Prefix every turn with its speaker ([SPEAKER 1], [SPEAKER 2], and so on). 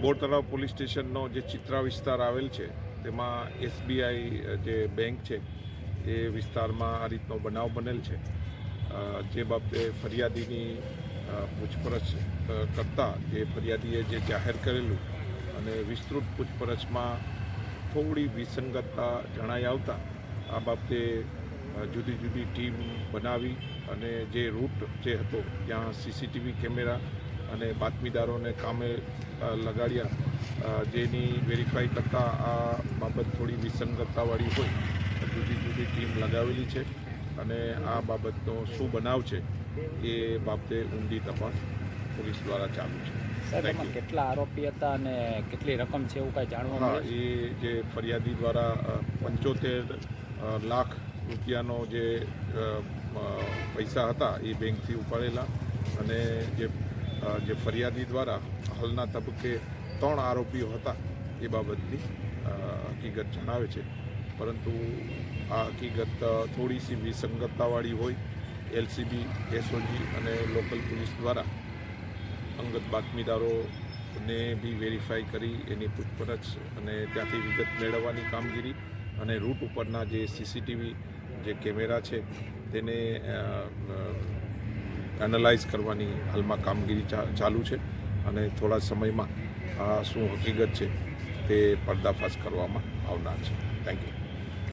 [SPEAKER 1] બોર તળાવ પોલીસ સ્ટેશનનો જે ચિત્રા વિસ્તાર આવેલ છે તેમાં SBI જે બેંક છે એ વિસ્તારમાં આ રીતનો બનાવ બનેલ છે. જે બાબતે ફરિયાદીની પૂછપરછ કરતાં જે ફરિયાદીએ જે જાહેર કરેલું અને વિસ્તૃત પૂછપરછમાં થોડી વિસંગતતા જણાઈ આવતા આ બાબતે જુદી જુદી ટીમ બનાવી અને જે રૂટ જે હતો ત્યાં CCTV કેમેરા અને બાતમીદારોને કામે લગાડ્યા. જેની વેરીફાઈ કરતાં આ બાબત થોડી વિસંગતતાવાળી હોય જુદી જુદી ટીમ લગાવેલી છે અને આ બાબતનો શું બનાવ છે એ બાબતે ઊંડી તપાસ પોલીસ દ્વારા ચાલુ છે.
[SPEAKER 2] સાહેબ, કેટલા આરોપી હતા અને કેટલી રકમ છે એવું કાંઈ જાણવા મળે?
[SPEAKER 1] એ જે ફરિયાદી દ્વારા 75 લાખ રૂપિયાનો જે પૈસા હતા એ બેંકથી ઉપાડેલા અને જે ફરિયાદી દ્વારા હાલના તબક્કે 3 આરોપીઓ હતા એ બાબતની હકીકત જણાવે છે. પરંતુ આ હકીકત થોડી સી વિસંગતતાવાળી હોય LCB, SOG અને લોકલ પોલીસ દ્વારા અંગત બાતમીદારોને બી વેરીફાઈ કરી એની પૂછપરછ અને ત્યાંથી વિગત મેળવવાની કામગીરી અને રૂટ ઉપરના જે CCTV જે કેમેરા છે તેને એનાલાઇઝ કરવાની હાલમાં કામગીરી ચાલુ છે અને થોડા સમયમાં આ શું હકીકત છે તે પર્દાફાશ કરવામાં આવનાર છે. Thank you.